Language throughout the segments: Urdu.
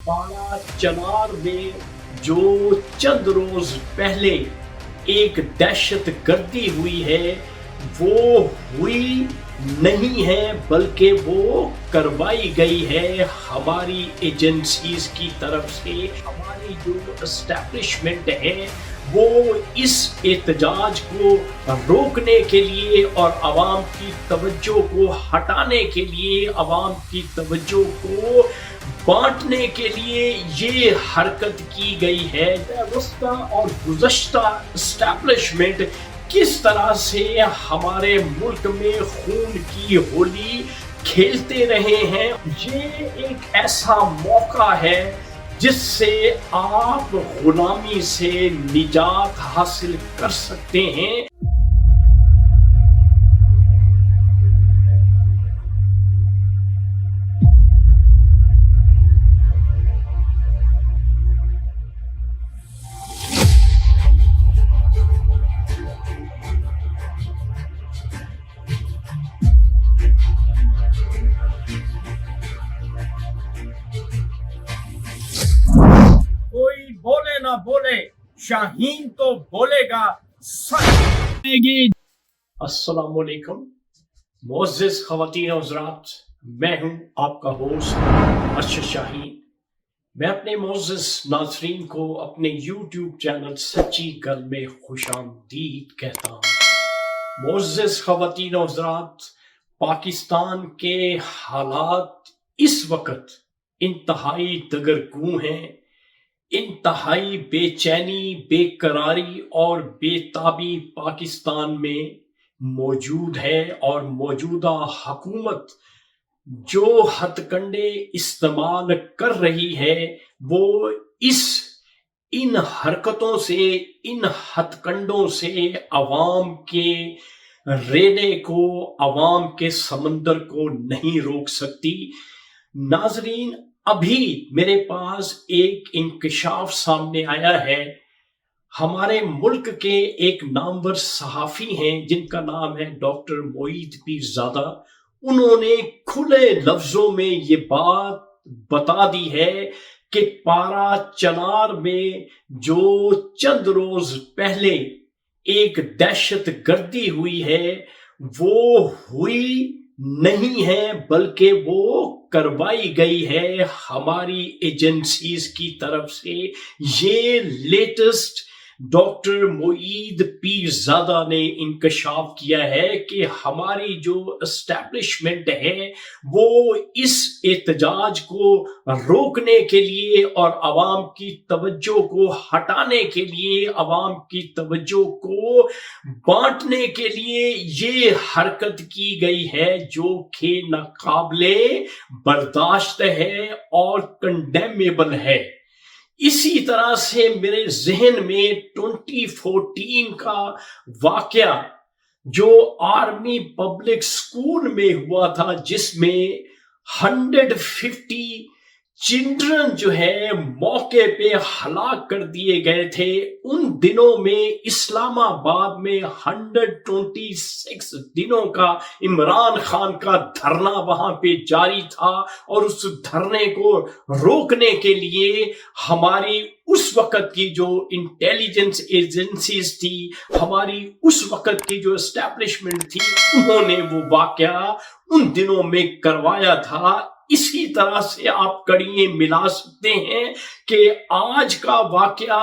پارا چنار میں جو چند روز پہلے ایک دہشت گردی ہوئی ہے وہ ہوئی نہیں ہے بلکہ وہ کروائی گئی ہے ہماری ایجنسیز کی طرف سے. ہماری جو اسٹیبلشمنٹ ہے وہ اس احتجاج کو روکنے کے لیے اور عوام کی توجہ کو ہٹانے کے لیے، عوام کی توجہ کو بانٹنے کے لیے یہ حرکت کی گئی ہے. وسطی اور گزشتہ اسٹیبلشمنٹ کس طرح سے ہمارے ملک میں خون کی ہولی کھیلتے رہے ہیں، یہ ایک ایسا موقع ہے جس سے آپ غلامی سے نجات حاصل کر سکتے ہیں. کوئی بولے نہ بولے، شاہین تو بولے گا سچ. السلام علیکم معزز خواتین و حضرات، میں ہوں آپ کا ہوسٹ ارشد شاہین. میں اپنے معزز ناظرین کو اپنے یوٹیوب چینل سچی گل میں خوش آمدید کہتا ہوں. معزز خواتین و حضرات، پاکستان کے حالات اس وقت انتہائی دگرگوں ہیں، انتہائی بے چینی، بے قراری اور بے تابی پاکستان میں موجود ہے، اور موجودہ حکومت جو ہتھ کنڈے استعمال کر رہی ہے وہ ان حرکتوں سے، ان ہتھ کنڈوں سے عوام کے رینے کو، عوام کے سمندر کو نہیں روک سکتی. ناظرین، ابھی میرے پاس ایک انکشاف سامنے آیا ہے. ہمارے ملک کے ایک نامور صحافی ہیں جن کا نام ہے ڈاکٹر معید پیرزادہ. انہوں نے کھلے لفظوں میں یہ بات بتا دی ہے کہ پارا چنار میں جو چند روز پہلے ایک دہشت گردی ہوئی ہے وہ ہوئی نہیں ہے بلکہ وہ کروائی گئی ہے ہماری ایجنسیز کی طرف سے. یہ لیٹسٹ ڈاکٹر معید پیرزادہ نے انکشاف کیا ہے کہ ہماری جو اسٹیبلشمنٹ ہے وہ اس احتجاج کو روکنے کے لیے اور عوام کی توجہ کو ہٹانے کے لیے، عوام کی توجہ کو بانٹنے کے لیے یہ حرکت کی گئی ہے جو کہ ناقابل برداشت ہے اور کنڈیمیبل ہے. اسی طرح سے میرے ذہن میں 2014 کا واقعہ جو آرمی پبلک سکول میں ہوا تھا، جس میں 150 چلڈرن جو ہے موقع پہ ہلاک کر دیے گئے تھے. ان دنوں میں اسلام آباد میں 126 دنوں کا عمران خان کا دھرنا وہاں پہ جاری تھا، اور اس دھرنے کو روکنے کے لیے ہماری اس وقت کی جو انٹیلیجنس ایجنسیز تھی، ہماری اس وقت کی جو اسٹیبلشمنٹ تھی، انہوں نے وہ واقعہ ان دنوں میں کروایا تھا. اسی طرح سے آپ کڑیاں ملا سکتے ہیں کہ آج کا واقعہ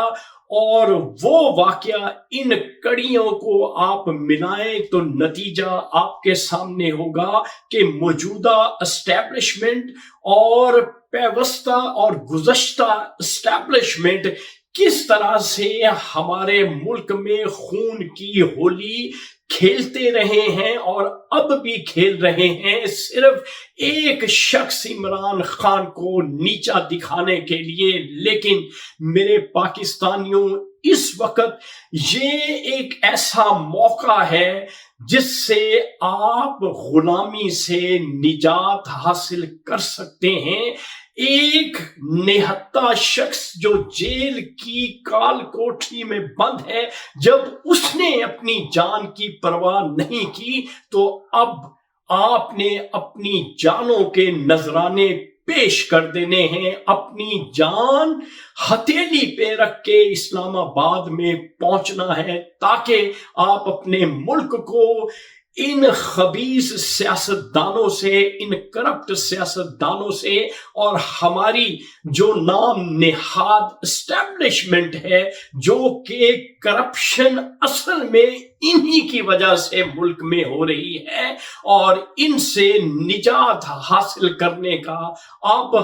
اور وہ واقعہ، ان کڑیوں کو آپ ملائیں تو نتیجہ آپ کے سامنے ہوگا کہ موجودہ اسٹیبلشمنٹ اور پیوستہ اور گزشتہ اسٹیبلشمنٹ کس طرح سے ہمارے ملک میں خون کی ہولی کھیلتے رہے ہیں اور اب بھی کھیل رہے ہیں، صرف ایک شخص عمران خان کو نیچا دکھانے کے لیے. لیکن میرے پاکستانیوں، اس وقت یہ ایک ایسا موقع ہے جس سے آپ غلامی سے نجات حاصل کر سکتے ہیں. ایک نہتہ شخص جو جیل کی کال کوٹری میں بند ہے، جب اس نے اپنی جان کی پرواہ نہیں کی تو اب آپ نے اپنی جانوں کے نذرانے پیش کر دینے ہیں، اپنی جان ہتھیلی پہ رکھ کے اسلام آباد میں پہنچنا ہے تاکہ آپ اپنے ملک کو ان خبیث سیاستدانوں سے، ان کرپٹ سیاستدانوں سے اور ہماری جو نام نہاد اسٹیبلشمنٹ ہے جو کہ کرپشن اصل میں انہی کی وجہ سے ملک میں ہو رہی ہے، اور ان سے نجات حاصل کرنے کا اب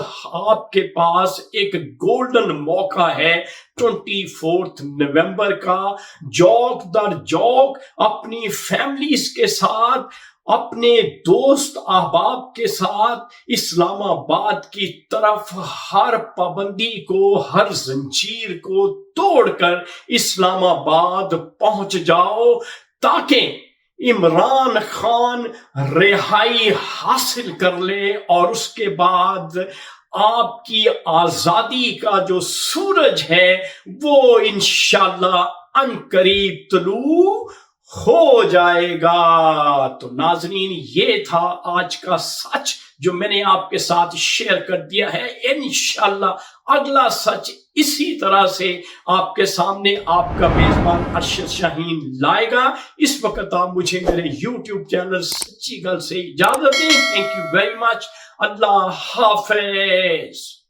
آپ کے پاس ایک گولڈن موقع ہے 24 نومبر کا۔ جوک در جوک اپنی فیملیز کے ساتھ، اپنے دوست احباب کے ساتھ اسلام آباد کی طرف ہر پابندی کو، ہر زنجیر کو توڑ کر اسلام آباد پہنچ جاؤ تاکہ عمران خان رہائی حاصل کر لے، اور اس کے بعد آپ کی آزادی کا جو سورج ہے وہ انشاءاللہ عنقریب طلوع ہو جائے گا۔ تو ناظرین، یہ تھا آج کا سچ جو میں نے آپ کے ساتھ شیئر کر دیا ہے۔ انشاءاللہ اگلا سچ اسی طرح سے آپ کے سامنے آپ کا میزبان ارشد شاہین لائے گا۔ اس وقت آپ مجھے میرے یوٹیوب چینل سچی گل سے اجازت دیں۔ Thank you very much. اللہ حافظ۔